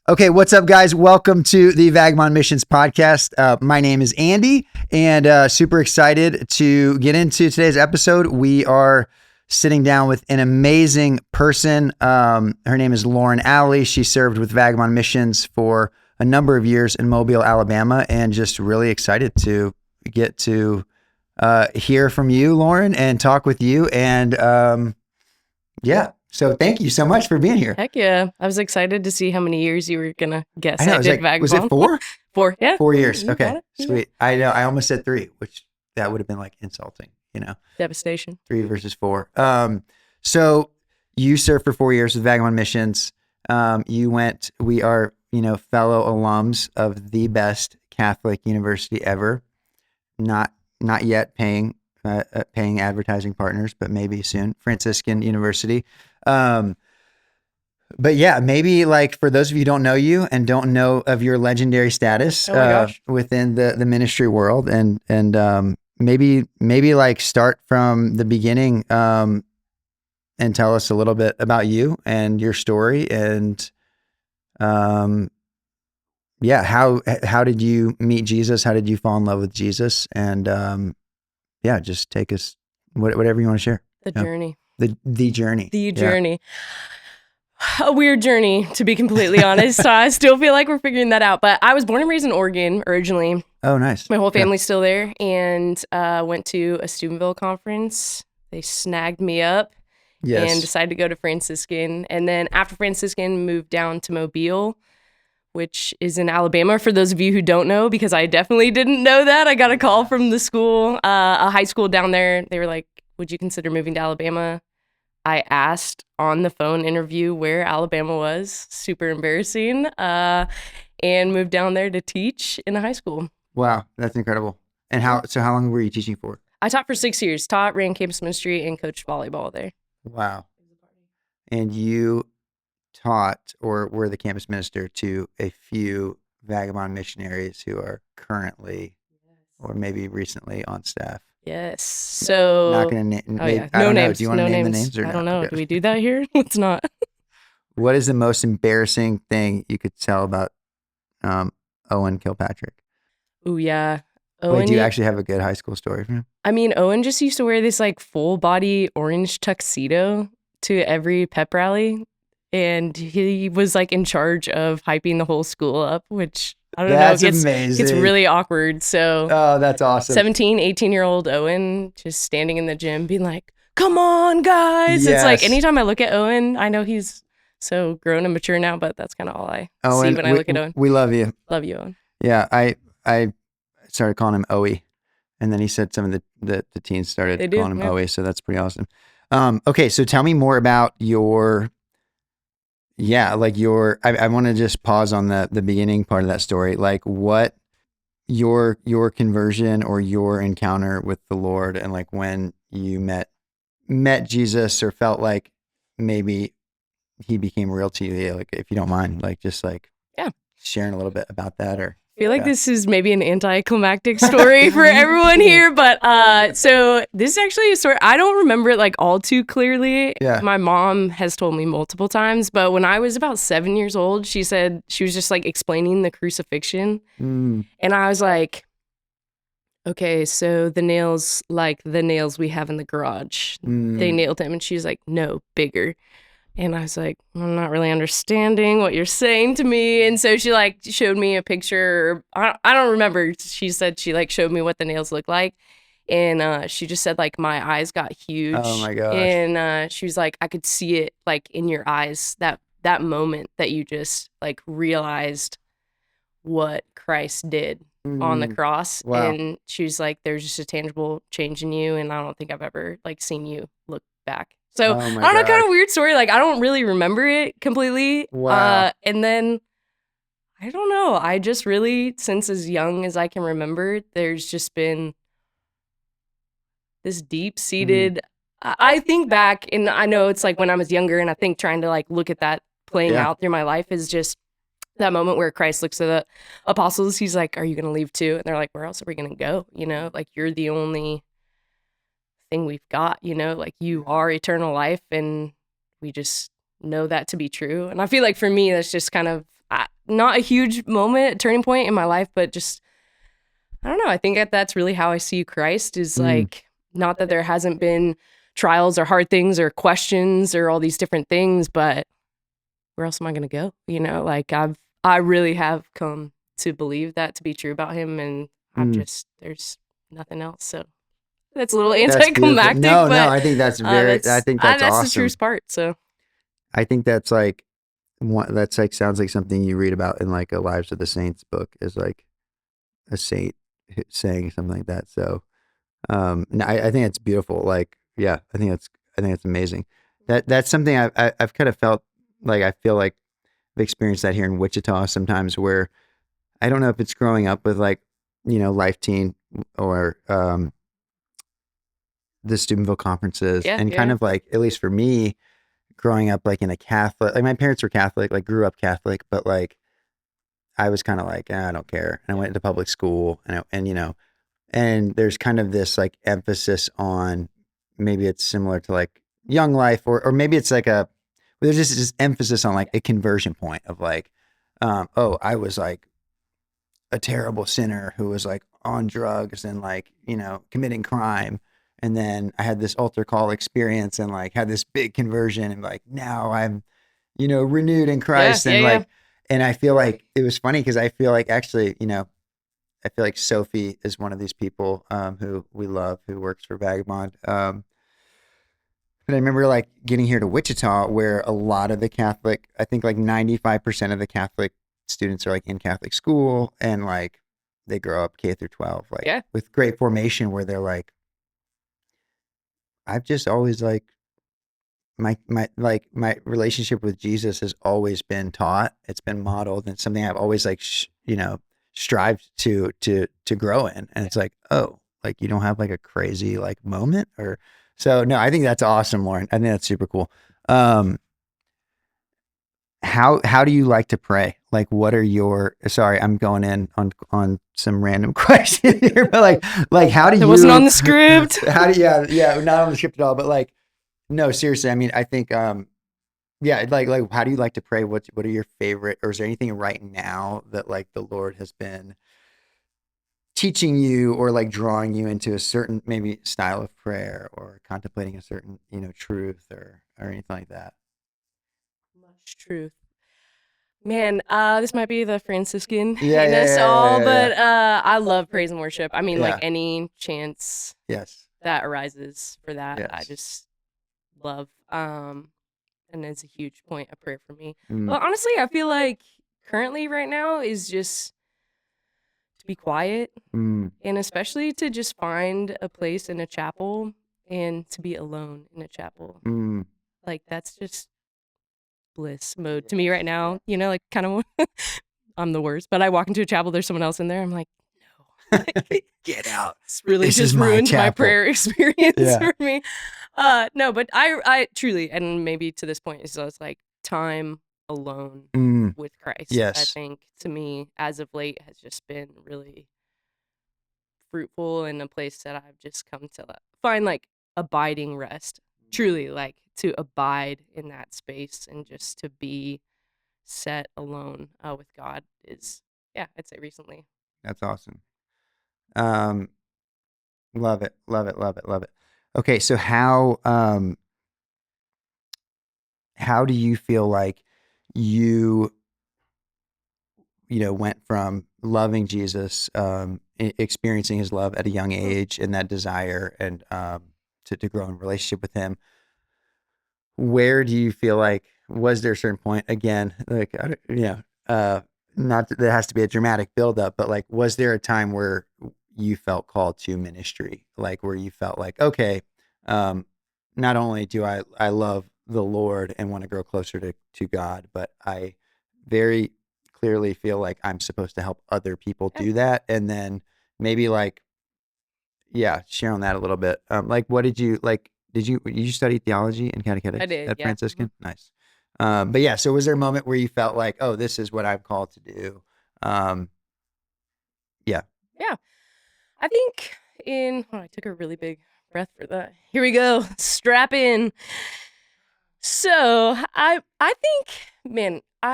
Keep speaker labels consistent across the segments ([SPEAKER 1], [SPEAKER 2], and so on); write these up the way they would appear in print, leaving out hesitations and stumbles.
[SPEAKER 1] Okay, what's up, guys? Welcome to the Vagabond Missions podcast. My name is Andy, and super excited to get into today's episode. We are sitting down with an amazing person. Her name is Lauren Alley. She served with Vagabond Missions for a number of years in Mobile, Alabama, and just really excited to get to hear from you, Lauren, and talk with you. And so thank you so much for being here.
[SPEAKER 2] Heck yeah. I was excited to see how many years you were going to guess
[SPEAKER 1] I know,
[SPEAKER 2] did Vagabond.
[SPEAKER 1] Was it 4?
[SPEAKER 2] 4, yeah.
[SPEAKER 1] 4 years.
[SPEAKER 2] You
[SPEAKER 1] Okay,
[SPEAKER 2] got it.
[SPEAKER 1] sweet. I know, I almost said 3, which that would have been like insulting,
[SPEAKER 2] Devastation.
[SPEAKER 1] 3 versus 4. So you served for 4 years with Vagabond Missions. We are, fellow alums of the best Catholic university ever. Not yet paying advertising partners, but maybe soon. Franciscan University. But yeah, maybe like for those of you who don't know you and don't know of your legendary status within the ministry world, and maybe like start from the beginning and tell us a little bit about you and your story, and how did you meet Jesus? How did you fall in love with Jesus? And just take us whatever you want to share.
[SPEAKER 2] The journey.
[SPEAKER 1] The journey.
[SPEAKER 2] The journey. A weird journey, to be completely honest. I still feel like we're figuring that out. But I was born and raised in Oregon originally.
[SPEAKER 1] Oh, nice.
[SPEAKER 2] My whole family's still there, and went to a Steubenville conference. They snagged me up and decided to go to Franciscan. And then after Franciscan, moved down to Mobile, which is in Alabama, for those of you who don't know, because I definitely didn't know that. I got a call from the school, a high school down there. They were like, would you consider moving to Alabama? I asked on the phone interview where Alabama was, super embarrassing, and moved down there to teach in a high school.
[SPEAKER 1] Wow, that's incredible. And how long were you teaching for?
[SPEAKER 2] I taught for 6 years, ran campus ministry, and coached volleyball there.
[SPEAKER 1] Wow. And you taught or were the campus minister to a few Vagabond missionaries who are currently or maybe recently on staff.
[SPEAKER 2] Yes. So
[SPEAKER 1] not going to name.
[SPEAKER 2] No
[SPEAKER 1] I don't
[SPEAKER 2] names.
[SPEAKER 1] know. Do you want to name the names or
[SPEAKER 2] I don't
[SPEAKER 1] no?
[SPEAKER 2] know.
[SPEAKER 1] Okay.
[SPEAKER 2] Do we do that here? Let's not.
[SPEAKER 1] What is the most embarrassing thing you could tell about Owen Kilpatrick?
[SPEAKER 2] Oh yeah.
[SPEAKER 1] Wait, do you actually have a good high school story for him?
[SPEAKER 2] I mean, Owen just used to wear this like full body orange tuxedo to every pep rally, and he was like in charge of hyping the whole school up, which I don't know. It's really awkward. So,
[SPEAKER 1] oh, that's awesome.
[SPEAKER 2] 17, 18-year-old Owen just standing in the gym being like, come on, guys. Yes. It's like anytime I look at Owen, I know he's so grown and mature now, but that's kind of all I see when I look at Owen.
[SPEAKER 1] We love you.
[SPEAKER 2] Love you, Owen.
[SPEAKER 1] Yeah, I started calling him Owie, and then he said some of the teens started calling him Owie, so that's pretty awesome. Okay, so tell me more about your... I want to just pause on the beginning part of that story. Like what your conversion or your encounter with the Lord, and like when you met Jesus or felt like maybe he became real to you. Yeah, like if you don't mind, like just like sharing a little bit about that. Or
[SPEAKER 2] I feel like this is maybe an anticlimactic story for everyone here, but so this is actually a story. I don't remember it like all too clearly.
[SPEAKER 1] Yeah.
[SPEAKER 2] My mom has told me multiple times, but when I was about 7 years old, she said she was just like explaining the crucifixion. And I was like, okay, so the nails we have in the garage, they nailed him. And she's like, no, bigger. And I was like, I'm not really understanding what you're saying to me. And so she like showed me a picture. I don't remember. She said she like showed me what the nails look like. And she just said like my eyes got huge.
[SPEAKER 1] Oh my gosh.
[SPEAKER 2] And she was like, I could see it like in your eyes, that moment that you just like realized what Christ did on the cross.
[SPEAKER 1] Wow.
[SPEAKER 2] And she was like, there's just a tangible change in you. And I don't think I've ever like seen you look back. So I don't know, kind of weird story. Like I don't really remember it completely.
[SPEAKER 1] Wow.
[SPEAKER 2] And then I don't know. I just really, since as young as I can remember, there's just been this deep-seated. I think back, and I know it's like when I was younger, and I think trying to like look at that playing out through my life is just that moment where Christ looks at the apostles. He's like, "Are you going to leave too?" And they're like, "Where else are we going to go? You know, like you're the only thing we've got, you know, like you are eternal life, and we just know that to be true." And I feel like for me, that's just kind of not a huge turning point in my life, but just, I don't know. I think that's really how I see Christ is like, not that there hasn't been trials or hard things or questions or all these different things, but where else am I going to go? You know, like I really have come to believe that to be true about him, and there's nothing else. So that's a little anticlimactic.
[SPEAKER 1] No, I think that's I think that's awesome.
[SPEAKER 2] The truest part. So
[SPEAKER 1] I think that's like sounds like something you read about in like a Lives of the Saints book, is like a saint saying something like that. So, I think it's beautiful. Like, yeah, I think it's amazing. That's something I've kind of felt like, I feel like I've experienced that here in Wichita sometimes, where I don't know if it's growing up with like, Life Teen or, the Steubenville conferences, and kind of like, at least for me, growing up like in a Catholic, like my parents were Catholic, like grew up Catholic, but like I was kind of like, I don't care. And I went to public school, and there's kind of this like emphasis on, maybe it's similar to like Young Life, or maybe it's like there's just this emphasis on like a conversion point of like, I was like a terrible sinner who was like on drugs and like, committing crime. And then I had this altar call experience and like had this big conversion, and like now I'm, renewed in Christ. And I feel like it was funny because I feel like actually, I feel like Sophie is one of these people who we love, who works for Vagabond. And I remember like getting here to Wichita, where a lot of the Catholic, I think like 95% of the Catholic students are like in Catholic school, and like they grow up K through 12, like with great formation, where they're like, I've just always like my relationship with Jesus has always been taught. It's been modeled, and something I've always like, strived to grow in. And it's like, oh, like you don't have like a crazy like moment, or so. No, I think that's awesome, Lauren. I think that's super cool. How do you like to pray? Like, what are your, sorry, I'm going in on some random question here, but like how do you,
[SPEAKER 2] it wasn't on the script.
[SPEAKER 1] How do not on the script at all, but like, no, seriously. I mean, I think, like, how do you like to pray? What are your favorite, or is there anything right now that like the Lord has been teaching you, or like drawing you into a certain maybe style of prayer, or contemplating a certain, truth, or anything like that?
[SPEAKER 2] Much truth. Man, this might be the Franciscan in us all, but I love praise and worship. I mean, like any chance that arises for that, I just love. And it's a huge point of prayer for me. But honestly, I feel like currently right now is just to be quiet, and especially to just find a place in a chapel and to be alone in a chapel. Like that's just bliss mode to me right now, like kind of I'm the worst, but I walk into a chapel, there's someone else in there, I'm like, no,
[SPEAKER 1] get out.
[SPEAKER 2] It's really just ruined my prayer experience for me. No, but I truly, and maybe to this point, is just like time alone with Christ. I think to me as of late has just been really fruitful, in a place that I've just come to find like abiding rest, truly, like to abide in that space and just to be set alone with God is, I'd say recently.
[SPEAKER 1] That's awesome. Love it. Okay, so how do you feel like you went from loving Jesus, experiencing his love at a young age, and that desire, and to grow in relationship with him? Where do you feel like, was there a certain point, again, like, not that there has to be a dramatic buildup, but like, was there a time where you felt called to ministry? Like where you felt like, okay, not only do I love the Lord and want to grow closer to God, but I very clearly feel like I'm supposed to help other people do that. And then maybe like, share on that a little bit. Like, what did you like? Did you study theology and catechetics
[SPEAKER 2] I did,
[SPEAKER 1] at Franciscan? Nice. But so was there a moment where you felt like, oh, this is what I'm called to do?
[SPEAKER 2] Yeah. I think I took a really big breath for that. Here we go. Strap in. So I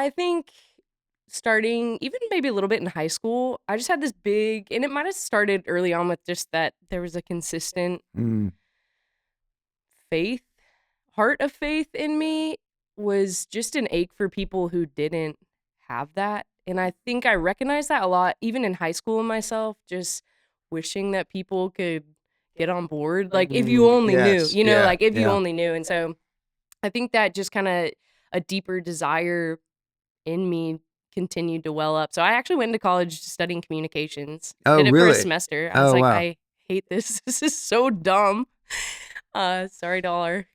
[SPEAKER 2] think starting even maybe a little bit in high school, I just had this big, and it might have started early on with just that there was a consistent faith, heart of faith in me, was just an ache for people who didn't have that. And I think I recognized that a lot, even in high school myself, just wishing that people could get on board. Like, if you only knew, you know, like if you only knew. And so I think that just kind of a deeper desire in me continued to well up. So I actually went into college studying communications.
[SPEAKER 1] Oh,
[SPEAKER 2] did it
[SPEAKER 1] really?
[SPEAKER 2] For a semester. I was like, wow. I hate this. This is so dumb. Sorry to all our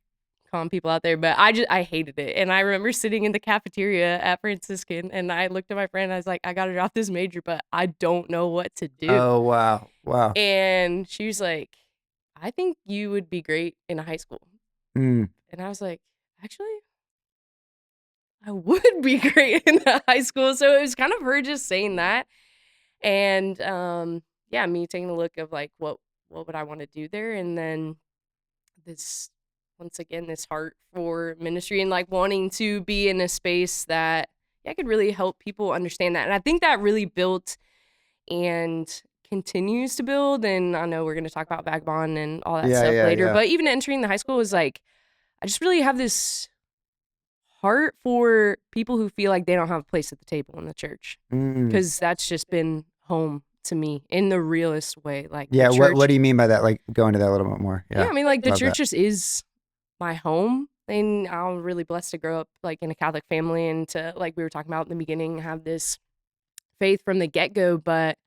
[SPEAKER 2] common people out there, but I hated it. And I remember sitting in the cafeteria at Franciscan, and I looked at my friend. I was like, I got to drop this major, but I don't know what to do.
[SPEAKER 1] Oh, wow.
[SPEAKER 2] And she was like, I think you would be great in a high school. And I was like, actually, I would be great in a high school. So it was kind of her just saying that. And me taking a look of like, what would I want to do there? And then this, once again, this heart for ministry and like wanting to be in a space that I could really help people understand that. And I think that really built and continues to build. And I know we're going to talk about Vagabond and all that stuff later, but even entering the high school was like, I just really have this heart for people who feel like they don't have a place at the table in the church, because that's just been home to me in the realest way. Like,
[SPEAKER 1] what do you mean by that? Like, go into that a little bit more.
[SPEAKER 2] I mean, like, the church just is my home, and I'm really blessed to grow up like in a Catholic family and to, like we were talking about in the beginning, have this faith from the get-go. But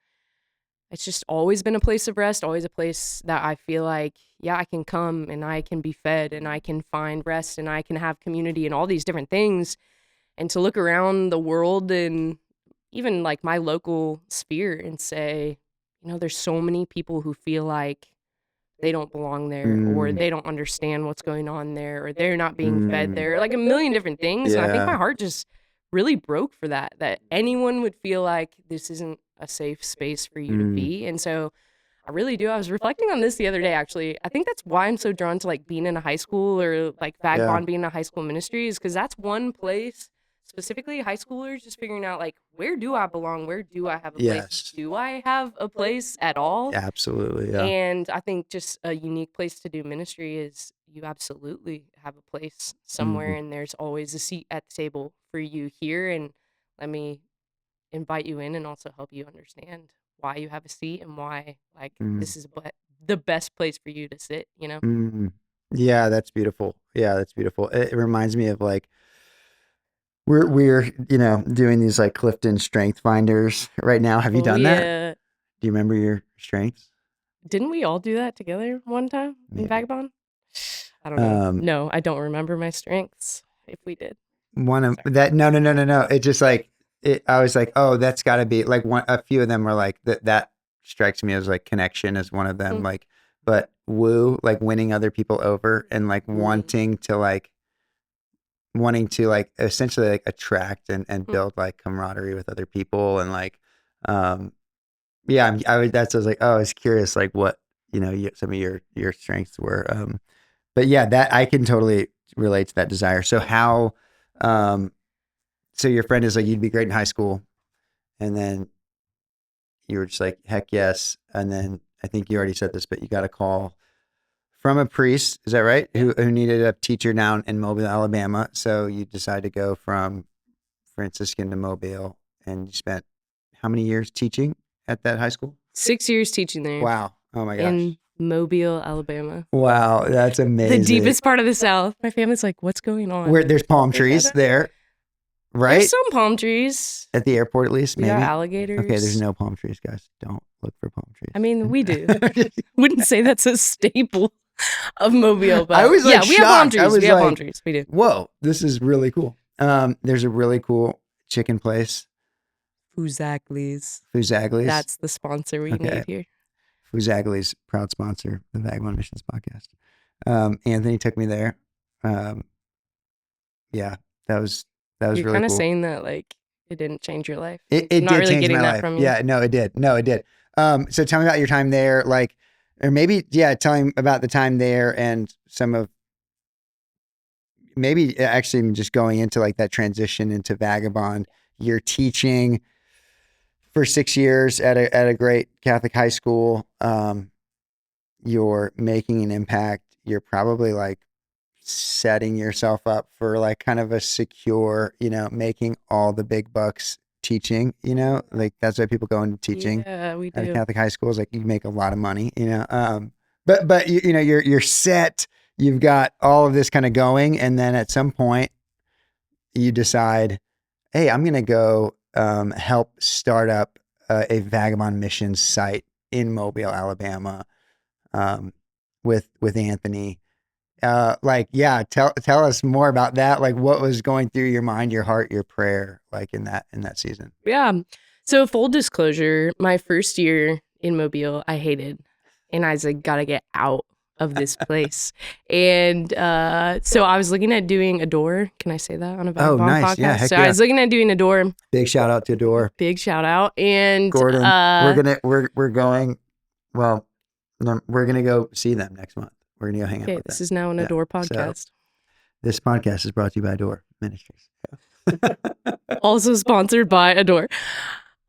[SPEAKER 2] it's just always been a place of rest, always a place that I feel like, I can come and I can be fed and I can find rest and I can have community and all these different things. And to look around the world and even like my local sphere and say, there's so many people who feel like they don't belong there, or they don't understand what's going on there, or they're not being fed there, like a million different things. And I think my heart just really broke for that anyone would feel like this isn't a safe space for you to be. And so I really do. I was reflecting on this the other day, actually. I think that's why I'm so drawn to like being in a high school, or like Vagabond being a high school ministry, is because that's one place, specifically high schoolers, just figuring out like, where do I belong? Where do I have a place? Do I have a place at all?
[SPEAKER 1] Absolutely, yeah.
[SPEAKER 2] And I think just a unique place to do ministry is you absolutely have a place somewhere, and there's always a seat at the table for you here. And let me invite you in and also help you understand why you have a seat and why this is the best place for you to sit,
[SPEAKER 1] Yeah, that's beautiful. It reminds me of like, we're doing these like Clifton Strength Finders right now. Have you done that? Do you remember your strengths?
[SPEAKER 2] Didn't we all do that together one time in Vagabond? I don't know. No, I don't remember my strengths if we did.
[SPEAKER 1] No. It just like, I was like, oh, that's got to be like a few of them were like that strikes me as like connection is one of them. Like, but woo, like winning other people over and like wanting to essentially like attract and build like camaraderie with other people. And like, I was like, oh, I was curious, like what, some of your strengths were. But yeah, that I can totally relate to that desire. So how, so your friend is like, you'd be great in high school. And then you were just like, heck yes. And then I think you already said this, but you got a call from a priest. Is that right? Who needed a teacher down in Mobile, Alabama. So you decided to go from Franciscan to Mobile, and you spent how many years teaching at that high school?
[SPEAKER 2] 6 years teaching there.
[SPEAKER 1] Wow. Oh my gosh.
[SPEAKER 2] In Mobile, Alabama.
[SPEAKER 1] Wow. That's amazing.
[SPEAKER 2] The deepest part of the South. My family's like, what's going on?
[SPEAKER 1] Where there's palm trees there. Right?
[SPEAKER 2] There's some palm trees.
[SPEAKER 1] At the airport, at least, maybe?
[SPEAKER 2] We got alligators.
[SPEAKER 1] Okay, there's no palm trees, guys. Don't look for palm trees.
[SPEAKER 2] I mean, we do. Wouldn't say that's a staple of Mobile, but
[SPEAKER 1] I was like,
[SPEAKER 2] we have palm trees. We have palm trees. We do.
[SPEAKER 1] Whoa, this is really cool. There's a really cool chicken place.
[SPEAKER 2] Fuzzagli's.
[SPEAKER 1] That's
[SPEAKER 2] the sponsor we need here.
[SPEAKER 1] Fuzzagli's, proud sponsor of the Vagabond Missions podcast. Anthony took me there. That was
[SPEAKER 2] You're
[SPEAKER 1] really cool.
[SPEAKER 2] You're kind of saying that like it didn't change your life.
[SPEAKER 1] It did
[SPEAKER 2] really
[SPEAKER 1] change my life.
[SPEAKER 2] From you.
[SPEAKER 1] Yeah, no, it did. So tell me about your time there, like, or maybe, tell me about the time there and some of, maybe actually just going into like that transition into Vagabond. you're teaching for 6 years at a great Catholic high school. You're making an impact. You're probably like setting yourself up for like kind of a secure, making all the big bucks teaching, like that's why people go into teaching
[SPEAKER 2] at
[SPEAKER 1] a Catholic high school, is like you make a lot of money, but you're set, you've got all of this kind of going. And then at some point you decide, hey, I'm going to go help start up a Vagabond Missions site in Mobile, Alabama, with Anthony. Tell us more about that. Like, what was going through your mind, your heart, your prayer, like in that season?
[SPEAKER 2] Yeah. So full disclosure, my first year in Mobile, I hated, and I was like, gotta get out of this place. And so I was looking at doing Adore. Can I say that on a Vagabond podcast?
[SPEAKER 1] Yeah, heck
[SPEAKER 2] so
[SPEAKER 1] yeah.
[SPEAKER 2] I was looking at doing Adore.
[SPEAKER 1] Big shout out to Adore.
[SPEAKER 2] Big shout out. And
[SPEAKER 1] Gordon, we're going to go see them next month. We're going to go hang out with them.
[SPEAKER 2] This is now an Adore podcast.
[SPEAKER 1] So, this podcast is brought to you by Adore Ministries.
[SPEAKER 2] Also sponsored by Adore.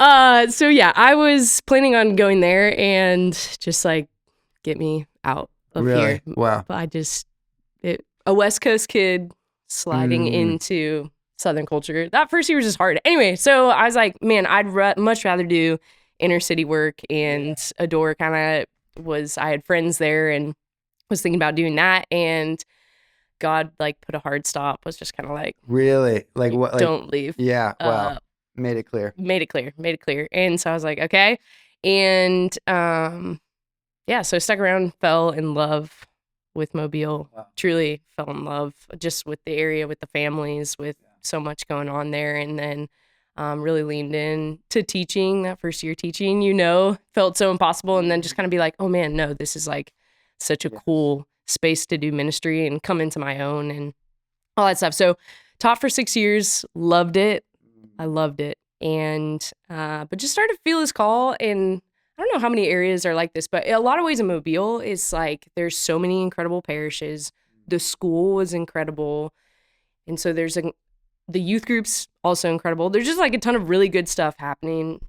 [SPEAKER 2] So yeah, I was planning on going there and just like get me out of here.
[SPEAKER 1] Wow.
[SPEAKER 2] But a West Coast kid sliding into Southern culture. That first year was just hard. Anyway, so I was like, man, I'd much rather do inner city work, and Adore kind of I had friends there and was thinking about doing that, and God like put a hard stop, was just kind of like,
[SPEAKER 1] really? Like what? Like,
[SPEAKER 2] don't leave.
[SPEAKER 1] Yeah. Wow. Made it clear. And so I was like, okay. And so I stuck around, fell in love with Mobile. Wow. Truly fell in love just with the area, with the families, with so much going on there. And then really leaned in to teaching. That first year teaching, felt so impossible. And then just kind of be like, oh man, no, this is like such a cool space to do ministry and come into my own and all that stuff. So taught for 6 years, loved it. I loved it. And but just started to feel his call. And I don't know how many areas are like this, but a lot of ways in Mobile, it's like there's so many incredible parishes. The school was incredible. And so there's the youth groups also incredible. There's just like a ton of really good stuff happening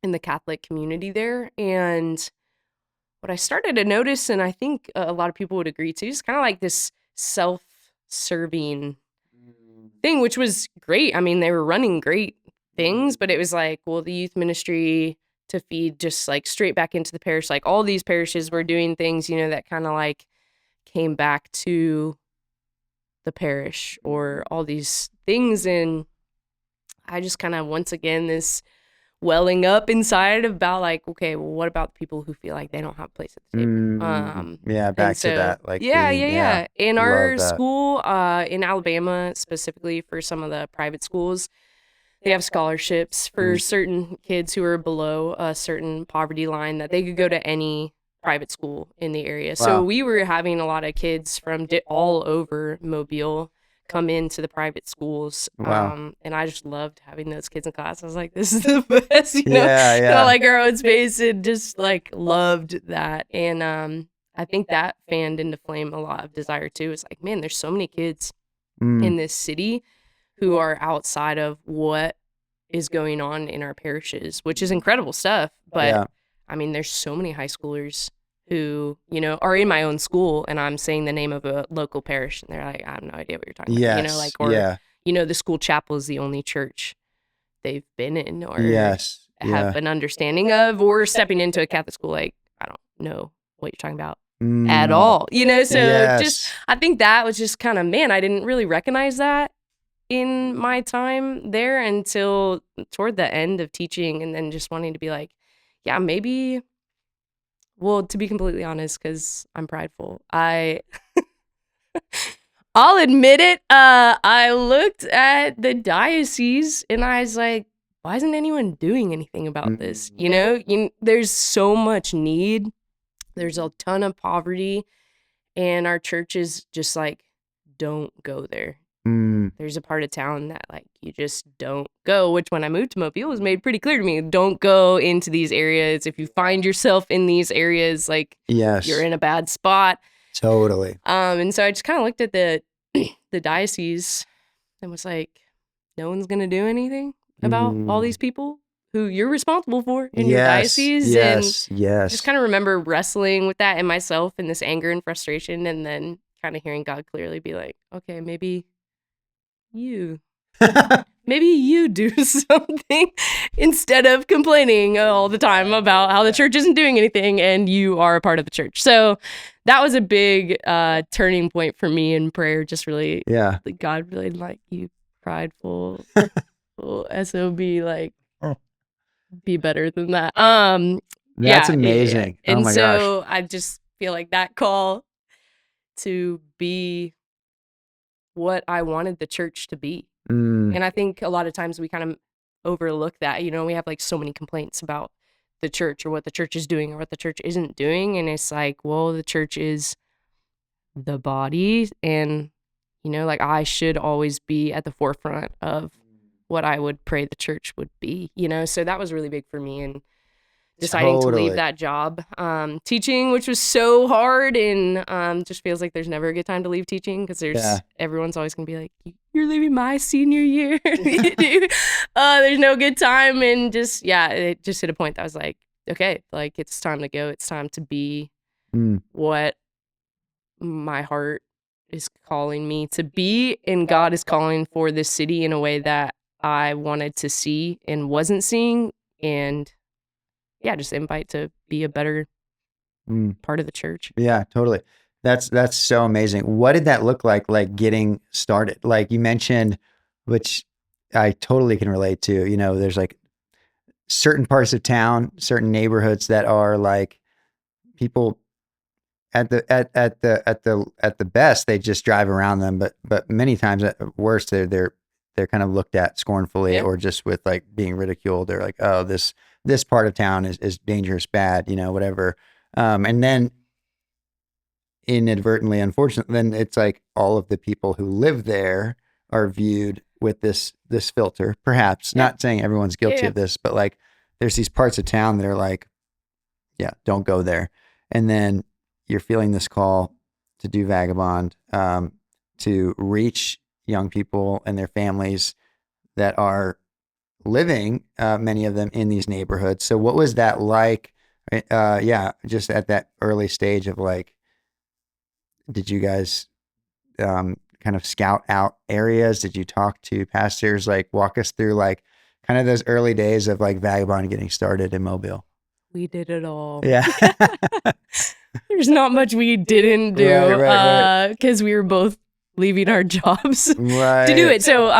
[SPEAKER 1] in the Catholic community there. And what I started to notice, and I think a lot of people would agree too, is kind of like this self-serving thing, which was great. I mean, they were running great things, but it was like, well, the youth ministry to feed just like straight back into the parish. Like all these parishes were doing things, that kind of like came back to the parish or all these things. And I just kind of, once again, this welling up inside about like, okay, well, what about the people who feel like they don't have a place at the table? Back to that. Like,
[SPEAKER 2] yeah. In our school, in Alabama, specifically for some of the private schools, they have scholarships for certain kids who are below a certain poverty line that they could go to any private school in the area. Wow. So we were having a lot of kids from all over Mobile come into the private schools.
[SPEAKER 1] Wow.
[SPEAKER 2] And I just loved having those kids in class. I was like, this is the best, like our own space, and just like loved that. And I think that fanned into flame a lot of desire too. It's like, man, there's so many kids in this city who are outside of what is going on in our parishes, which is incredible stuff. But I mean, there's so many high schoolers who, are in my own school, and I'm saying the name of a local parish, and they're like, I have no idea what you're talking about. The school chapel is the only church they've been in or have an understanding of, or stepping into a Catholic school, like, I don't know what you're talking about at all, so just, I think that was just kind of, man, I didn't really recognize that in my time there until toward the end of teaching, and then just wanting to be like, yeah, maybe, well, to be completely honest, because I'm prideful, I'll admit it, I looked at the diocese and I was like, why isn't anyone doing anything about this? There's so much need, there's a ton of poverty, and our churches just like, don't go there. There's a part of town that like you just don't go, which when I moved to Mobile was made pretty clear to me. Don't go into these areas. If you find yourself in these areas, like you're in a bad spot.
[SPEAKER 1] Totally.
[SPEAKER 2] And so I just kind of looked at the diocese and was like, no one's gonna do anything. about all these people who you're responsible for in your diocese.
[SPEAKER 1] Yes.
[SPEAKER 2] Just kind of remember wrestling with that in myself and this anger and frustration, and then kind of hearing God clearly be like, okay, maybe you do something instead of complaining all the time about how the church isn't doing anything and you are a part of the church. So that was a big turning point for me in prayer. Just really, God really like, you prideful SOB, like, be better than that.
[SPEAKER 1] That's amazing.
[SPEAKER 2] Yeah. And
[SPEAKER 1] oh my
[SPEAKER 2] so
[SPEAKER 1] gosh.
[SPEAKER 2] I just feel like that call to be what I wanted the church to be. And I think a lot of times we kind of overlook that. You know, we have like so many complaints about the church or what the church is doing or what the church isn't doing. And it's like, well, the church is the body. And, you know, like I should always be at the forefront of what I would pray the church would be, you know? So that was really big for me. And deciding to leave that job, teaching, which was so hard, and just feels like there's never a good time to leave teaching because everyone's always gonna be like, you're leaving my senior year. There's no good time, and it just hit a point that I was like, okay, like it's time to go. It's time to be what my heart is calling me to be, and God is calling for this city in a way that I wanted to see and wasn't seeing, and just invite to be a better part of the church.
[SPEAKER 1] Yeah, totally. That's so amazing. What did that look like getting started? Like you mentioned, which I totally can relate to, you know, there's like certain parts of town, certain neighborhoods that are like people at the best, they just drive around them, but many times at worst, they're kind of looked at scornfully or just with like being ridiculed. They're like, oh, this part of town is dangerous, bad, you know, whatever. And then inadvertently, unfortunately, then it's like all of the people who live there are viewed with this filter, perhaps not saying everyone's guilty of this, but like there's these parts of town that are like, don't go there. And then you're feeling this call to do Vagabond, to reach young people and their families that are living, many of them in these neighborhoods. So what was that like? Just at that early stage of like, did you guys kind of scout out areas? Did you talk to pastors? Like walk us through like kind of those early days of like Vagabond getting started in Mobile.
[SPEAKER 2] We did it all.
[SPEAKER 1] Yeah.
[SPEAKER 2] There's not much we didn't do because we were both leaving our jobs to do it. So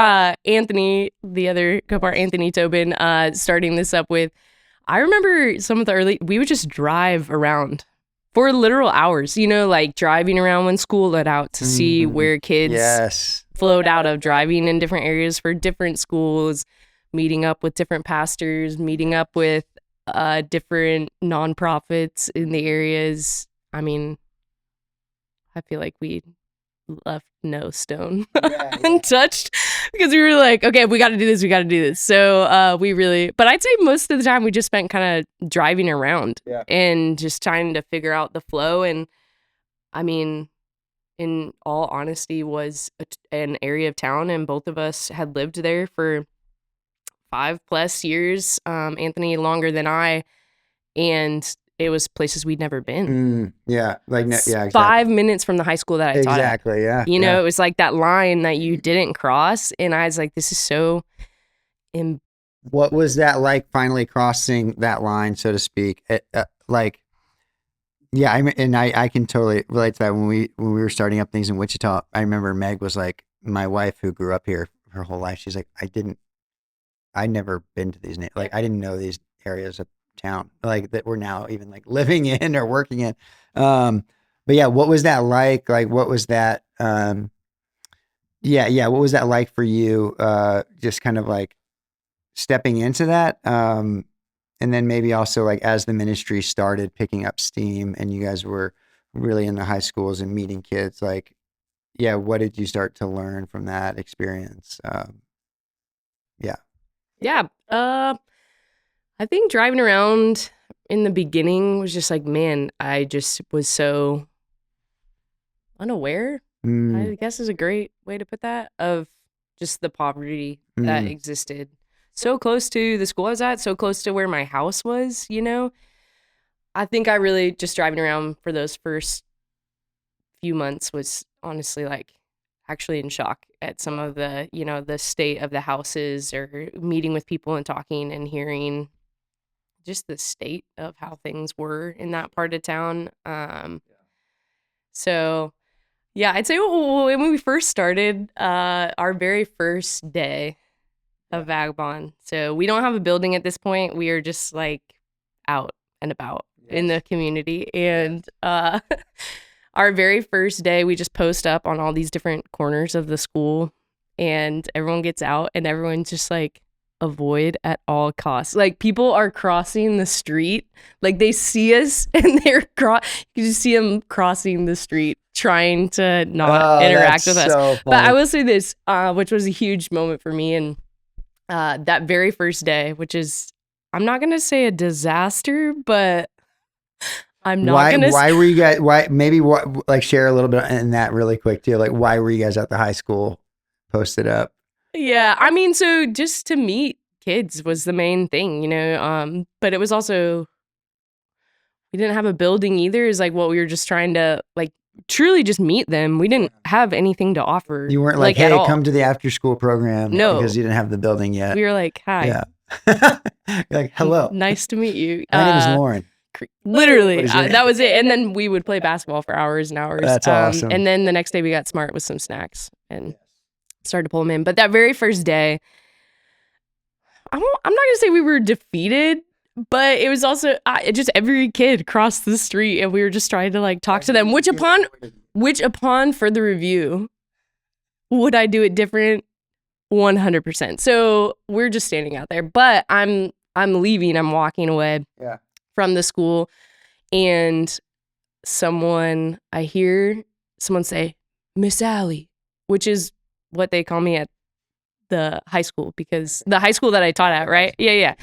[SPEAKER 2] Anthony, the other co-part, Anthony Tobin, starting this up with, I remember some of the early, we would just drive around for literal hours, you know, like driving around when school let out to see where kids flowed out of, driving in different areas for different schools, meeting up with different pastors, meeting up with different nonprofits in the areas. I mean, I feel like we left no stone untouched because we were like, okay, we got to do this. So but I'd say most of the time we just spent kind of driving around and just trying to figure out the flow. And I mean, in all honesty, was an area of town, and both of us had lived there for 5+ years. Anthony longer than I, and it was places we'd never been.
[SPEAKER 1] Exactly.
[SPEAKER 2] 5 minutes from the high school that I taught at.
[SPEAKER 1] Exactly, yeah.
[SPEAKER 2] You know, it was like that line that you didn't cross, and I was like, this is so...
[SPEAKER 1] What was that like, finally crossing that line, so to speak? I can totally relate to that. When we were starting up things in Wichita, I remember Meg was like, my wife who grew up here her whole life, she's like, I'd never been to these, like, I didn't know these areas of town like that we're now even like living in or working in. But what was that like? Like, what was that? What was that like for you? Just kind of like stepping into that. And then maybe also like as the ministry started picking up steam and you guys were really in the high schools and meeting kids, like, what did you start to learn from that experience?
[SPEAKER 2] I think driving around in the beginning was just like, man, I just was so unaware, I guess is a great way to put that, of just the poverty that existed. so close to the school I was at, so close to where my house was, I think I really just driving around for those first few months was honestly like actually in shock at some of the, the state of the houses, or meeting with people and talking and hearing just the state of how things were in that part of town. So yeah, I'd say when we first started, our very first day of Vagabond. So we don't have a building at this point. We are just like out and about in the community. And our very first day, we just post up on all these different corners of the school, and everyone gets out, and everyone's just like, avoid at all costs. Like, people are crossing the street, like they see us and you just see them crossing the street trying to not interact with us. So but I will say this, which was a huge moment for me, and that very first day, which is, I'm not gonna say a disaster, but I'm not gonna.
[SPEAKER 1] Why were you guys? Like share a little bit in that really quick too. Like, why were you guys at the high school posted up?
[SPEAKER 2] Yeah, I mean, so just to meet kids was the main thing, but it was also, we didn't have a building either, is like what we were just trying to like truly just meet them. We didn't have anything to offer.
[SPEAKER 1] You weren't like, hey, come to the after school program.
[SPEAKER 2] No,
[SPEAKER 1] because you didn't have the building yet.
[SPEAKER 2] We were like, hi.
[SPEAKER 1] Yeah. Like, hello.
[SPEAKER 2] Nice to meet you.
[SPEAKER 1] My name is Lauren.
[SPEAKER 2] Literally, that was it. And then we would play basketball for hours and hours.
[SPEAKER 1] That's awesome.
[SPEAKER 2] And then the next day we got smart with some snacks and started to pull them in. But that very first day, I'm not going to say we were defeated, but it was also just every kid crossed the street, and we were just trying to like talk to them, which upon further review, would I do it different? 100%. So we're just standing out there, but I'm leaving. I'm walking away from the school, and I hear someone say, Miss Allie, which is what they call me at the high school, because the high school that I taught at, right? Yeah.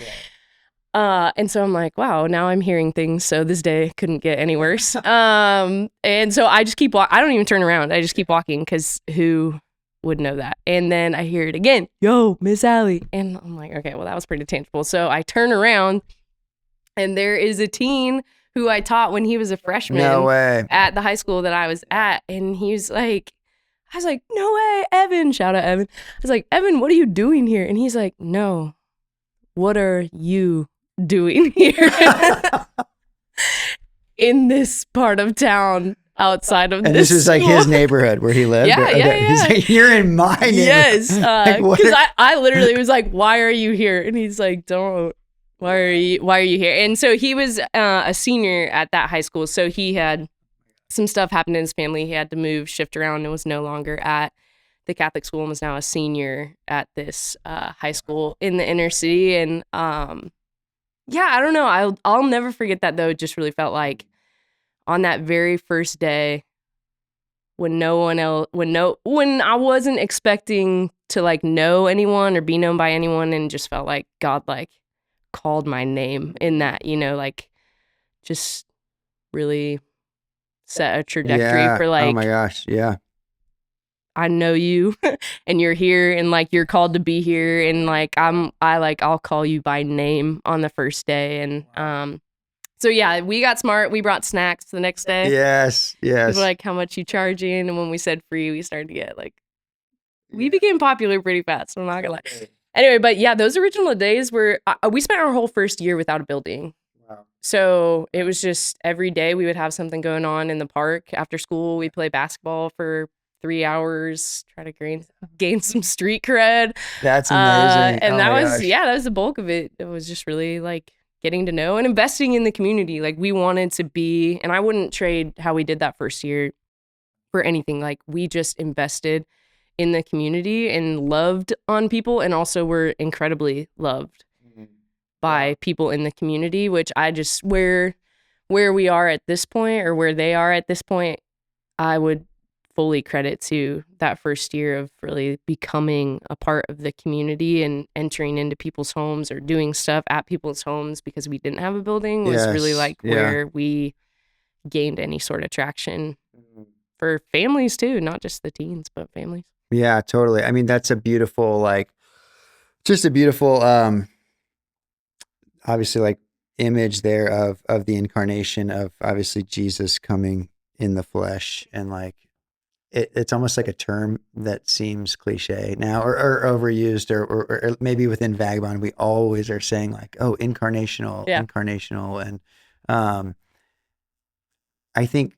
[SPEAKER 2] And so I'm like, wow, now I'm hearing things. So this day couldn't get any worse. And so I just keep walking. I don't even turn around. I just keep walking, because who would know that? And then I hear it again, yo, Miss Allie. And I'm like, okay, well, that was pretty tangible. So I turn around, and there is a teen who I taught when he was a freshman at the high school that I was at. And I was like, no way, Evan. Shout out Evan. I was like, Evan, what are you doing here? And he's like, no, what are you doing here in this part of town outside of this? And this is
[SPEAKER 1] like his neighborhood where he lived?
[SPEAKER 2] Yeah.
[SPEAKER 1] He's like, you're in my neighborhood.
[SPEAKER 2] Yes, because I literally was like, why are you here? And he's like, don't. Why are you here? And so he was a senior at that high school. So he had some stuff happened in his family. He had to shift around, and was no longer at the Catholic school, and was now a senior at this high school in the inner city. And I don't know. I'll never forget that, though. It just really felt like on that very first day, when I wasn't expecting to like know anyone or be known by anyone, and just felt like God like called my name in that, like just really set a trajectory for like,
[SPEAKER 1] oh my gosh, yeah,
[SPEAKER 2] I know you and you're here, and like you're called to be here, and like I'll call you by name on the first day. And so yeah, we got smart. We brought snacks the next day.
[SPEAKER 1] Yes.
[SPEAKER 2] People were like, how much you charging? And when we said free, we started to get like, we became popular pretty fast. I'm not gonna lie. Anyway, but yeah, those original days were, we spent our whole first year without a building. Wow. So it was just every day we would have something going on in the park. After school, we'd play basketball for 3 hours, try to gain some street cred.
[SPEAKER 1] That's amazing.
[SPEAKER 2] And that was the bulk of it. It was just really like getting to know and investing in the community. Like we wanted to be, and I wouldn't trade how we did that first year for anything. Like we just invested in the community and loved on people, and also were incredibly loved by people in the community, which I just, where we are at this point, or where they are at this point, I would fully credit to that first year of really becoming a part of the community and entering into people's homes or doing stuff at people's homes, because we didn't have a building, was really like where we gained any sort of traction for families too, not just the teens, but families.
[SPEAKER 1] Yeah, totally. I mean, that's a beautiful, like, Just a beautiful, obviously like image there of the incarnation of obviously Jesus coming in the flesh, and like it's almost like a term that seems cliche now or overused or maybe within Vagabond we always are saying like, oh, incarnational. And I think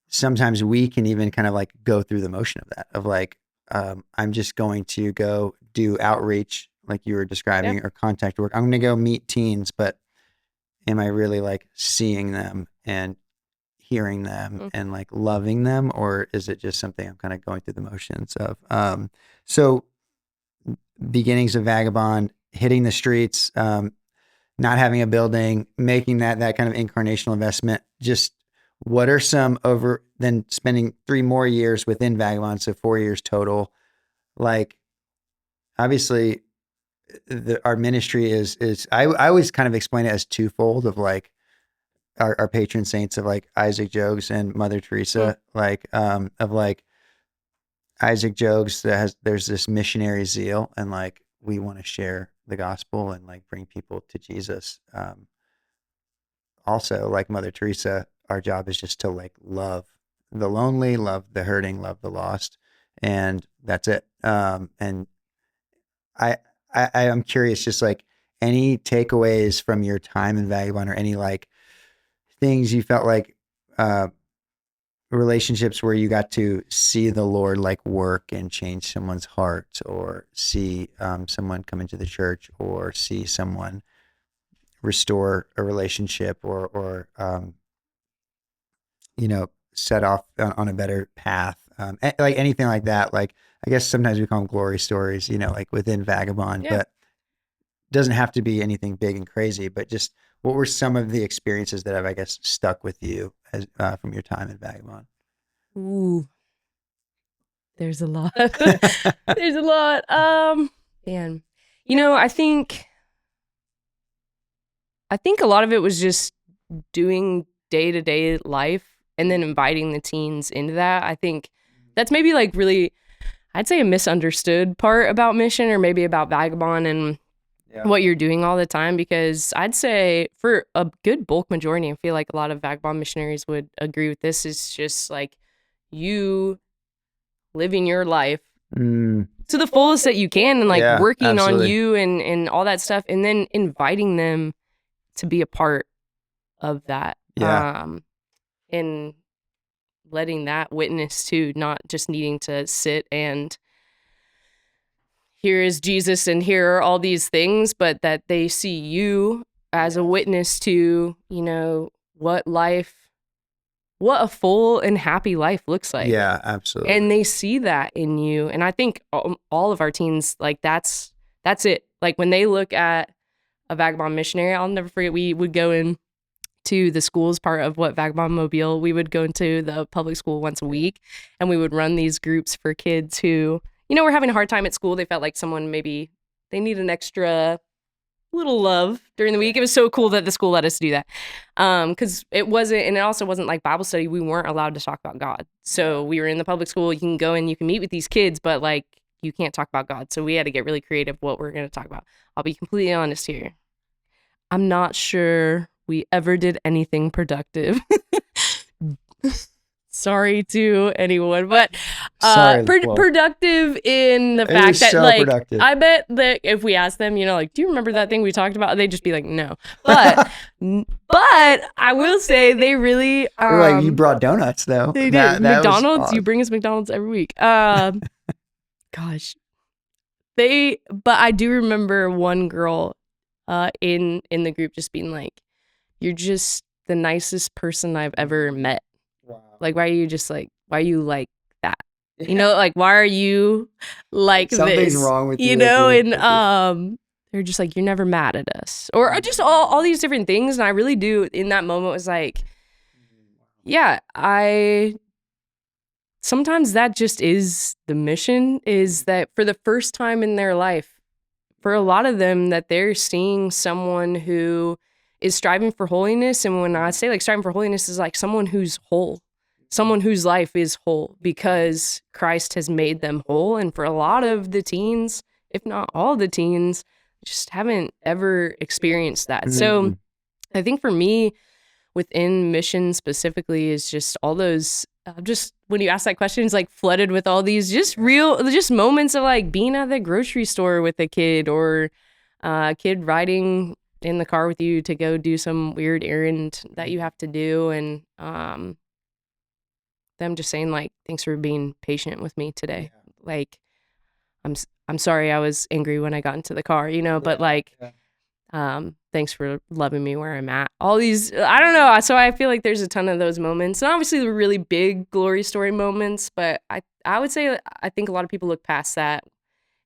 [SPEAKER 1] sometimes we can even kind of like go through the motion of that, of like, I'm just going to go do outreach like you were describing or contact work. I'm going to go meet teens, but am I really like seeing them and hearing them and like loving them, or is it just something I'm kind of going through the motions of? So beginnings of Vagabond, hitting the streets, not having a building, making that kind of incarnational investment. Just what are some then spending 3 more years within Vagabond, so 4 years total. Like obviously our ministry is I always kind of explain it as twofold, of like our patron saints of like Isaac Jogues and Mother Teresa, like of like Isaac Jogues there's this missionary zeal and like we want to share the gospel and like bring people to Jesus. Also like Mother Teresa, our job is just to like love the lonely, love the hurting, love the lost, and that's it. And I'm curious, just like any takeaways from your time in Vagabond, or any like things you felt like relationships where you got to see the Lord like work and change someone's heart, or see someone come into the church, or see someone restore a relationship, or set off on a better path, like anything like that. Like I guess sometimes we call them glory stories, like within Vagabond, but doesn't have to be anything big and crazy, but just what were some of the experiences that have, I guess, stuck with you as from your time in Vagabond?
[SPEAKER 2] Ooh, there's a lot. There's a lot. Man, I think a lot of it was just doing day-to-day life and then inviting the teens into that. I think that's maybe like really, I'd say, a misunderstood part about mission, or maybe about Vagabond and what you're doing all the time, because I'd say for a good bulk majority, I feel like a lot of Vagabond missionaries would agree with this, is just like you living your life to the fullest that you can, and like working on you and all that stuff, and then inviting them to be a part of that. And letting that witness too, not just needing to sit and here is Jesus and here are all these things, but that they see you as a witness to, what a full and happy life looks like.
[SPEAKER 1] Yeah, absolutely.
[SPEAKER 2] And they see that in you. And I think all of our teens, like that's it. Like when they look at a Vagabond missionary, I'll never forget, we would go in to the schools part of what Vagabond Mobile, we would go into the public school once a week, and we would run these groups for kids who, were having a hard time at school. They felt like someone, maybe they need an extra little love during the week. It was so cool that the school let us do that. Because it wasn't, and it also wasn't like Bible study. We weren't allowed to talk about God. So we were in the public school. You can go and you can meet with these kids, but like you can't talk about God. So we had to get really creative what we're going to talk about. I'll be completely honest here. I'm not sure we ever did anything productive. Sorry to anyone, but productive in the fact that like productive. I bet that if we asked them, do you remember that thing we talked about? They'd just be like, no. But I will say they really
[SPEAKER 1] like, you brought donuts though.
[SPEAKER 2] They did. McDonald's, awesome. You bring us McDonald's every week. Gosh. But I do remember one girl in the group just being like, you're just the nicest person I've ever met. Wow. Like, why are you like that? Like, why are you like
[SPEAKER 1] Something's
[SPEAKER 2] this?
[SPEAKER 1] Wrong with you.
[SPEAKER 2] And they're just like, you're never mad at us. Or just all these different things. And I really do, in that moment, was like, yeah, sometimes that just is the mission, is that for the first time in their life, for a lot of them, that they're seeing someone who is striving for holiness. And when I say like striving for holiness, is like someone who's whole, someone whose life is whole because Christ has made them whole. And for a lot of the teens, if not all the teens, just haven't ever experienced that. So I think for me, within mission specifically, is just all those, just when you ask that question, it's like flooded with all these just moments of like being at the grocery store with a kid, or a kid riding in the car with you to go do some weird errand that you have to do. And them just saying like, thanks for being patient with me today. Yeah. Like, I'm sorry I was angry when I got into the car, but like, thanks for loving me where I'm at. All these, I don't know. So I feel like there's a ton of those moments, and obviously the really big glory story moments, but I would say, I think a lot of people look past that.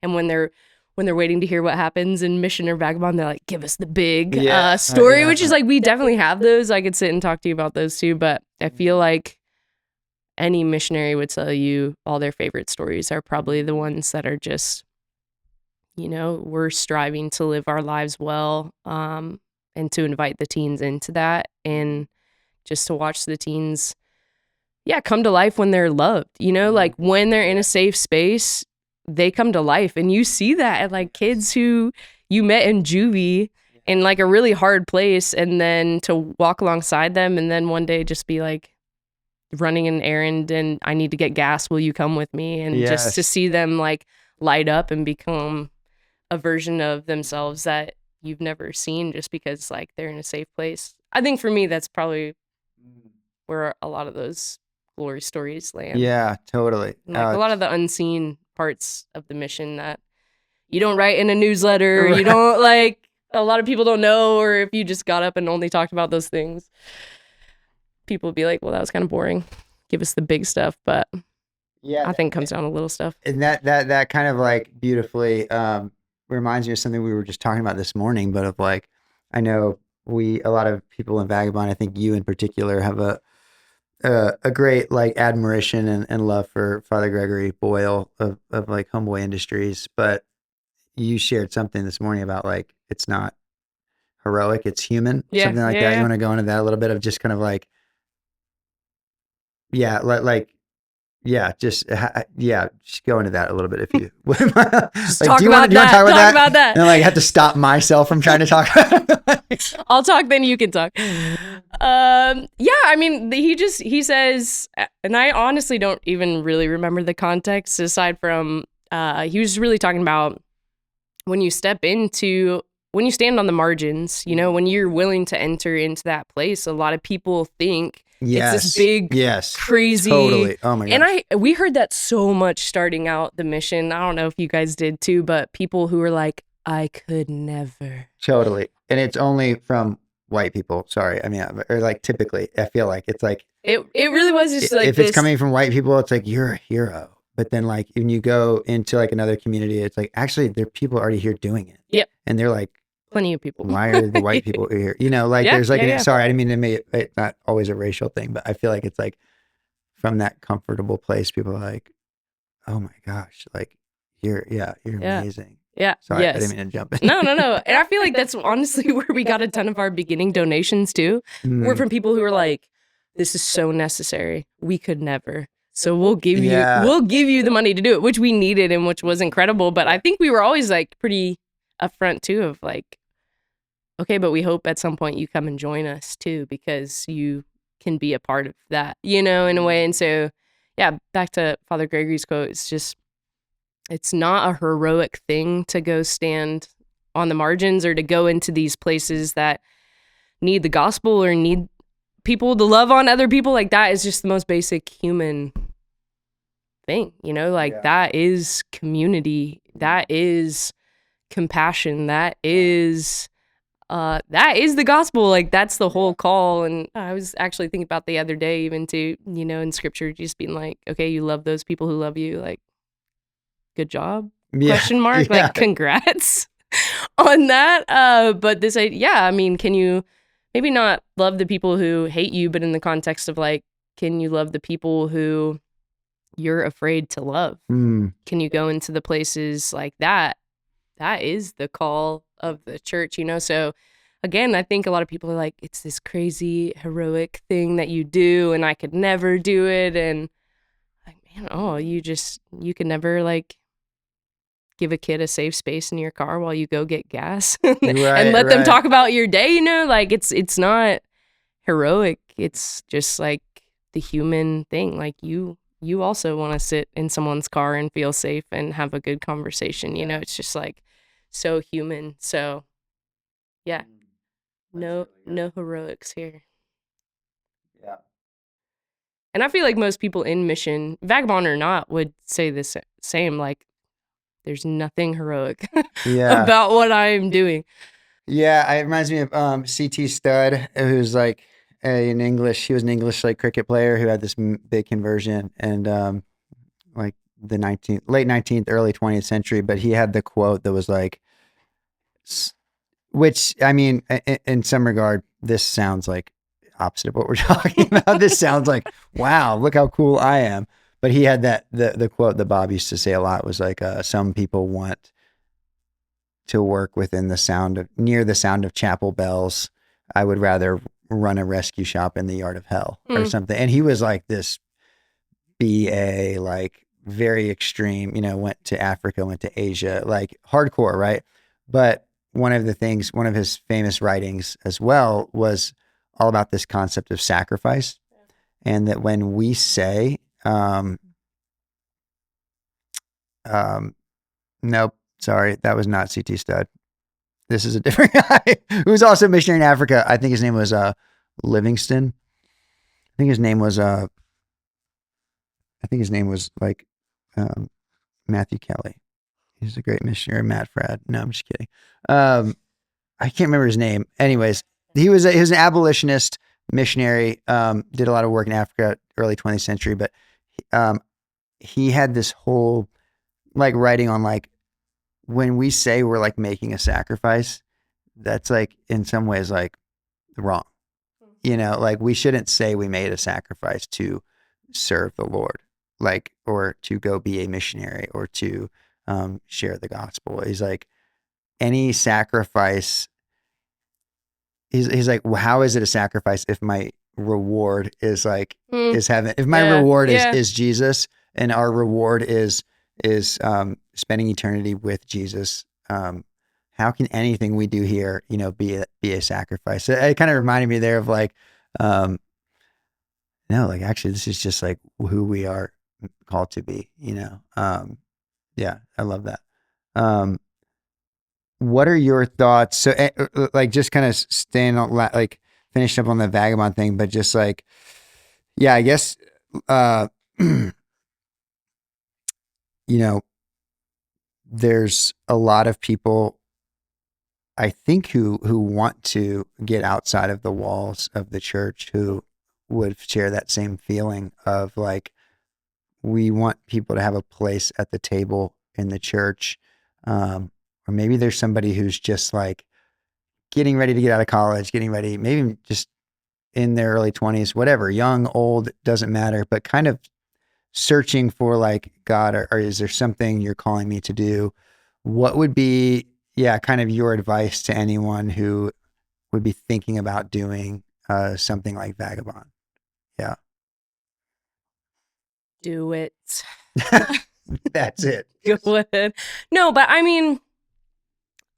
[SPEAKER 2] And when they're waiting to hear what happens in Mission or Vagabond, they're like, give us the big story, which is like, we definitely have those. I could sit and talk to you about those too, but I feel like any missionary would tell you all their favorite stories are probably the ones that are just, we're striving to live our lives well, and to invite the teens into that, and just to watch the teens, come to life when they're loved, like when they're in a safe space, they come to life. And you see that at like kids who you met in juvie in like a really hard place, and then to walk alongside them, and then one day just be like running an errand and I need to get gas, will you come with me? And just to see them like light up and become a version of themselves that you've never seen, just because like they're in a safe place. I think for me, that's probably where a lot of those glory stories land.
[SPEAKER 1] Yeah, totally.
[SPEAKER 2] Like a lot of the unseen parts of the mission that you don't write in a newsletter, you don't like, a lot of people don't know, or if you just got up and only talked about those things, people would be like, well, that was kind of boring. Give us the big stuff. But I think it comes down to little stuff.
[SPEAKER 1] And that kind of like beautifully reminds me of something we were just talking about this morning, but of like, I know a lot of people in Vagabond, I think you in particular, have a great like admiration and love for Father Gregory Boyle of like Homeboy Industries. But you shared something this morning about like, it's not heroic, it's human, something like that. You want to go into that a little bit of just kind of like, just go into that a little bit if you would.
[SPEAKER 2] Like, do you want to talk about that?
[SPEAKER 1] And like, I have to stop myself from trying to talk about it.
[SPEAKER 2] I'll talk, then you can talk. I mean, he says, and I honestly don't even really remember the context aside from, he was really talking about when you stand on the margins, when you're willing to enter into that place, a lot of people think it's this big, crazy.
[SPEAKER 1] Totally. Oh my gosh.
[SPEAKER 2] And we heard that so much starting out the mission. I don't know if you guys did too, but people who were like, I could never.
[SPEAKER 1] Totally. And it's only from white people. Sorry. I mean, or like typically, I feel like it's like.
[SPEAKER 2] It really was just like
[SPEAKER 1] if it's coming from white people, it's like, you're a hero. But then like when you go into like another community, it's like, actually, there are people already here doing it.
[SPEAKER 2] Yep.
[SPEAKER 1] And they're like,
[SPEAKER 2] plenty of people.
[SPEAKER 1] Why are the white people here? There's like, sorry, I didn't mean to make it not always a racial thing, but I feel like it's like from that comfortable place, people are like, oh my gosh, like you're amazing.
[SPEAKER 2] Yeah.
[SPEAKER 1] Sorry, I didn't mean to jump in.
[SPEAKER 2] No. And I feel like that's honestly where we got a ton of our beginning donations too. We're from people who are like, this is so necessary. We could never. So we'll give you the money to do it, which we needed and which was incredible. But I think we were always like pretty upfront too of like, okay, but we hope at some point you come and join us too, because you can be a part of that, in a way. And so, back to Father Gregory's quote, it's not a heroic thing to go stand on the margins or to go into these places that need the gospel or need people to love on other people. Like that is just the most basic human thing, that is community, that is compassion, that is the gospel. Like that's the whole call. And I was actually thinking about the other day, even to, in scripture, just being like, okay, you love those people who love you, like, good job, question mark, like, congrats on that. But this, I mean, can you maybe not love the people who hate you, but in the context of like, can you love the people who you're afraid to love? Can you go into the places like that? That is the call of the church, So again, I think a lot of people are like, it's this crazy heroic thing that you do and I could never do it. And like, man, you can never like give a kid a safe space in your car while you go get gas and let them talk about your day, you know, like it's not heroic. It's just like the human thing. Like you also want to sit in someone's car and feel safe and have a good conversation, you know. It's just like so human. So yeah, no heroics here.
[SPEAKER 1] Yeah.
[SPEAKER 2] And I feel like most people in mission, vagabond or not, would say the same. Like, there's nothing heroic about what I'm doing.
[SPEAKER 1] Yeah, it reminds me of CT Stud, who's like an English. He was an English like cricket player who had this big conversion, and like the late 19th, early 20th century. But he had the quote that was like, which I mean, in some regard, this sounds like opposite of what we're talking about. This sounds like, wow, look how cool I am. But he had the quote that Bob used to say a lot was like, some people want to work within near the sound of chapel bells. I would rather run a rescue shop in the yard of hell or something. And he was like this BA, like very extreme, you know, went to Africa, went to Asia, like hardcore, right? But one of his famous writings as well was all about this concept of sacrifice. And that when we say, nope, sorry, that was not CT Stud. This is a different guy who was also a missionary in Africa. I think his name was Livingston. I think his name was like Matthew Kelly. He's a great missionary. Matt Fradd. No, I'm just kidding. I can't remember his name. Anyways, he was an abolitionist missionary. Did a lot of work in Africa, early 20th century. But he had this whole like writing on like, when we say we're like making a sacrifice, that's like in some ways like wrong. You know, like we shouldn't say we made a sacrifice to serve the Lord, like, or to go be a missionary or to share the gospel. He's like, any sacrifice, he's like, well, how is it a sacrifice if my reward is like, is heaven? If my reward is Jesus, and our reward is spending eternity with Jesus, how can anything we do here, you know, be a sacrifice? So it kind of reminded me there of like, no, like actually this is just like who we are called to be, you know? Yeah, I love that. What are your thoughts? So like just kind of staying on like finished up on the vagabond thing, but just like, yeah, I guess, you know, there's a lot of people, I think, who want to get outside of the walls of the church, who would share that same feeling of like, we want people to have a place at the table in the church. Or maybe there's somebody who's just like getting ready to get out of college, getting ready, maybe just in their early 20s, whatever, young, old, doesn't matter, but kind of searching for like, God, or is there something you're calling me to do? What would be, kind of your advice to anyone who would be thinking about doing something like Vagabond? Yeah.
[SPEAKER 2] Do it.
[SPEAKER 1] That's it.
[SPEAKER 2] Go ahead. No, but I mean,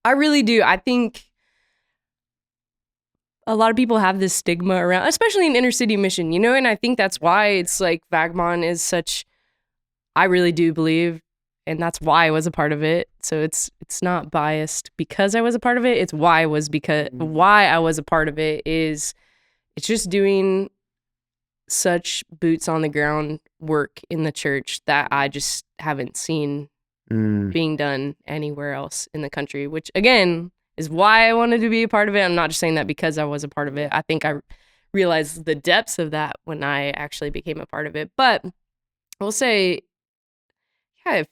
[SPEAKER 2] I really do. I think a lot of people have this stigma around, especially in inner city mission, you know, and I think that's why it's like Vagabond is such, I really do believe, and that's why I was a part of it. So it's not biased because I was a part of it. It's why I was a part of it is it's just doing such boots on the ground work in the church that I just haven't seen being done anywhere else in the country, which again is why I wanted to be a part of it. I'm not just saying that because I was a part of it. I think I realized the depths of that when I actually became a part of it. But I will say, if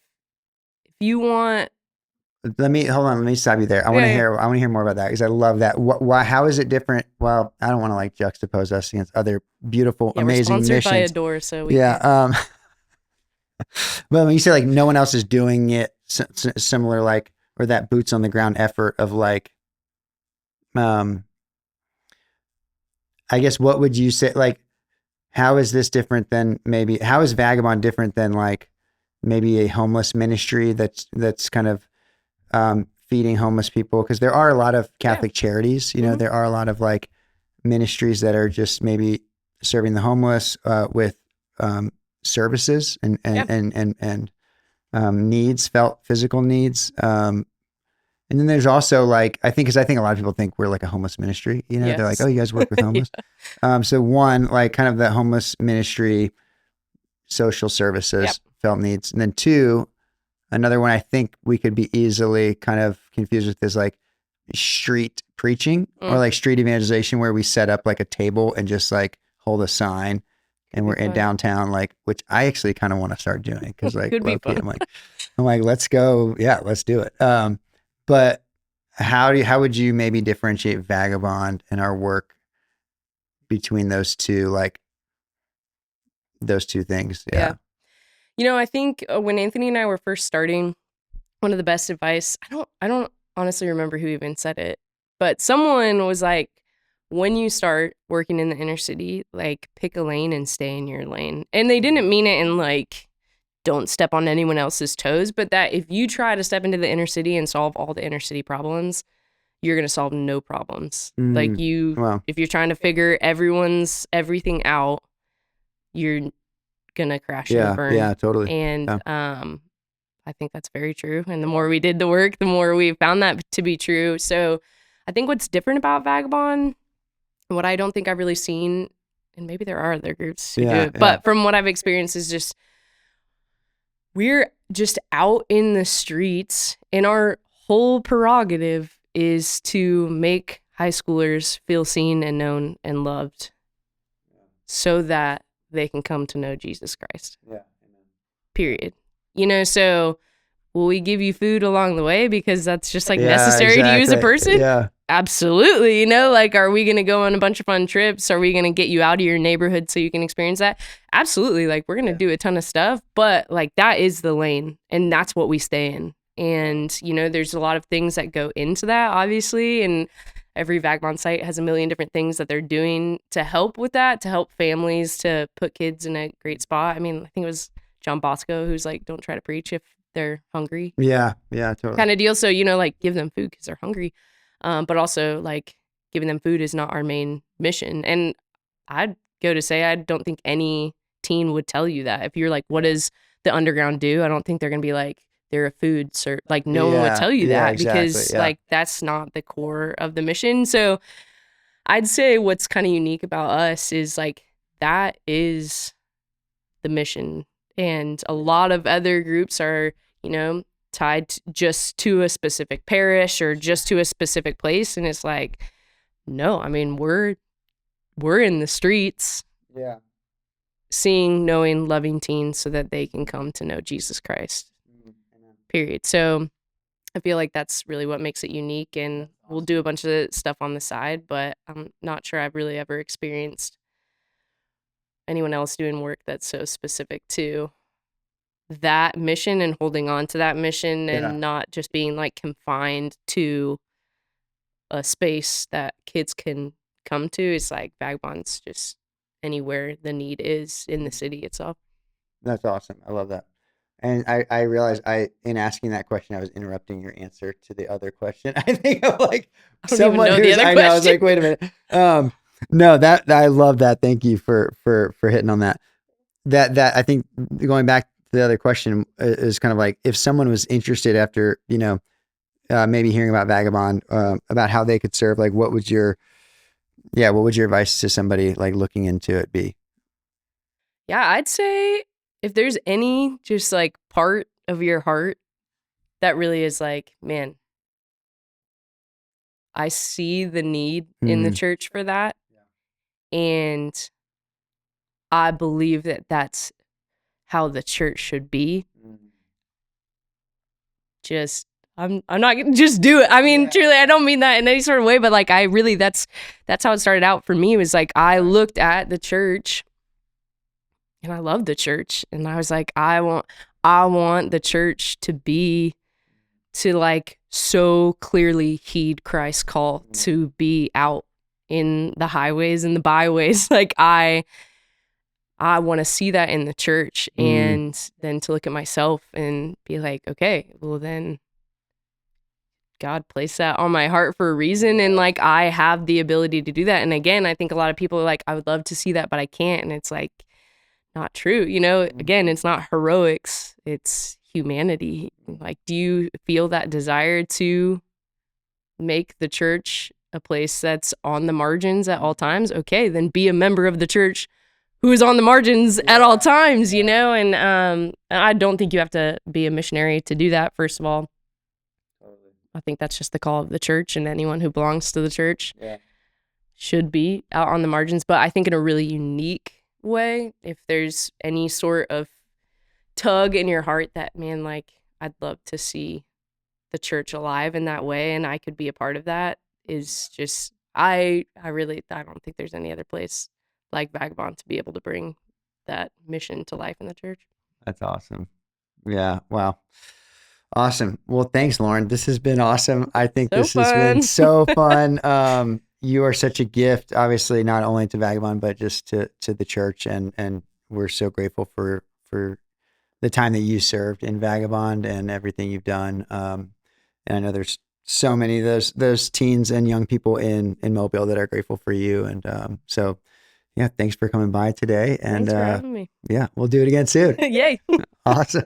[SPEAKER 2] you want,
[SPEAKER 1] let me stop you there. I want to hear more about that because I love that. Why? How is it different? Well, I don't want to like juxtapose us against other beautiful, amazing
[SPEAKER 2] we're sponsored
[SPEAKER 1] missions.
[SPEAKER 2] by Adore, so
[SPEAKER 1] But when you say like no one else is doing it similar, like, or that boots on the ground effort of like, I guess what would you say? Like, how is this different than how is Vagabond different than like maybe a homeless ministry that's kind of feeding homeless people, because there are a lot of Catholic charities, you know, there are a lot of like ministries that are just maybe serving the homeless with services and needs, felt physical needs. And then there's also like, I think a lot of people think we're like a homeless ministry, you know, they're like, oh, you guys work with homeless. So one, like kind of the homeless ministry, social services, felt needs. And then two, another one I think we could be easily kind of confused with is like street preaching or like street evangelization, where we set up like a table and just like hold a sign and we're in downtown, like, which I actually kind of want to start doing, because like, I'm like, let's go. Yeah, let's do it. But how would you maybe differentiate Vagabond and our work between those two things? Yeah.
[SPEAKER 2] You know, I think when Anthony and I were first starting, one of the best advice, I don't honestly remember who even said it, but someone was like, when you start working in the inner city, like pick a lane and stay in your lane. And they didn't mean it in like, don't step on anyone else's toes, but that if you try to step into the inner city and solve all the inner city problems, you're going to solve no problems. Like if you're trying to figure everything out, you're going to crash and burn.
[SPEAKER 1] Yeah, totally.
[SPEAKER 2] And I think that's very true. And the more we did the work, the more we found that to be true. So I think what's different about Vagabond, what I don't think I've really seen, and maybe there are other groups who do it, but from what I've experienced is just, we're just out in the streets, and our whole prerogative is to make high schoolers feel seen and known and loved so that they can come to know Jesus Christ. Yeah. Period. You know, so will we give you food along the way because that's just like necessary to you as a person?
[SPEAKER 1] Yeah.
[SPEAKER 2] Absolutely. You know, like, are we going to go on a bunch of fun trips? Are we going to get you out of your neighborhood so you can experience that? Absolutely. Like, we're going to do a ton of stuff, but like, that is the lane and that's what we stay in. And, you know, there's a lot of things that go into that, obviously. And every Vagabond site has a million different things that they're doing to help with that, to help families, to put kids in a great spot. I mean, I think it was John Bosco who's like, don't try to preach if they're hungry.
[SPEAKER 1] Yeah, totally.
[SPEAKER 2] Kind of deal. So, you know, like, give them food because they're hungry. But also, like, giving them food is not our main mission. And I'd go to say, I don't think any teen would tell you that. If you're like, what does the underground do? I don't think they're going to be like, they're a food cert. Like, no one would tell you that because like, that's not the core of the mission. So I'd say what's kind of unique about us is like, that is the mission. And a lot of other groups are, you know, tied just to a specific parish or just to a specific place, and it's like, no, I mean, we're in the streets, seeing, knowing, loving teens so that they can come to know Jesus Christ. Period. So I feel like that's really what makes it unique, and we'll do a bunch of stuff on the side, but I'm not sure I've really ever experienced anyone else doing work that's so specific to that mission and holding on to that mission and not just being like confined to a space that kids can come to. It's like Vagabond's just anywhere the need is in the city itself.
[SPEAKER 1] That's awesome. I love that. And I realized in asking that question, I was interrupting your answer to the other question. I think of like someone who's, I know, I was like, wait a minute. No, that I love that. Thank you for hitting on that. That I think going back, the other question is kind of like, if someone was interested after, you know, maybe hearing about Vagabond, about how they could serve, like, what would your advice to somebody like looking into it be?
[SPEAKER 2] Yeah, I'd say if there's any just like part of your heart that really is like, man, I see the need in the church for that. And I believe that that's how the church should be. Just, I'm not gonna just do it. I mean, truly, I don't mean that in any sort of way, but like, I really, that's how it started out for me. Was like, I looked at the church and I love the church. And I was like, I want the church to like so clearly heed Christ's call to be out in the highways and the byways. Like, I I want to see that in the church, and then to look at myself and be like, okay, well then God placed that on my heart for a reason, and like I have the ability to do that. And again, I think a lot of people are like, I would love to see that, but I can't. And it's like not true. You know, again, it's not heroics, it's humanity. Like, do you feel that desire to make the church a place that's on the margins at all times? Okay, then be a member of the church who is on the margins at all times, you know? And I don't think you have to be a missionary to do that, first of all. I think that's just the call of the church, and anyone who belongs to the church should be out on the margins. But I think in a really unique way, if there's any sort of tug in your heart that, man, like, I'd love to see the church alive in that way, and I could be a part of that, is just, I don't think there's any other place like Vagabond to be able to bring that mission to life in the church.
[SPEAKER 1] That's awesome. Yeah. Wow. Awesome. Well, thanks, Lauren. This has been awesome. I think this has been so fun. You are such a gift, obviously, not only to Vagabond, but just to the church. And we're so grateful for the time that you served in Vagabond and everything you've done. And I know there's so many of those teens and young people in Mobile that are grateful for you. And so, yeah, thanks for coming by today. And
[SPEAKER 2] thanks for having me.
[SPEAKER 1] Yeah, we'll do it again soon.
[SPEAKER 2] Yay.
[SPEAKER 1] Awesome.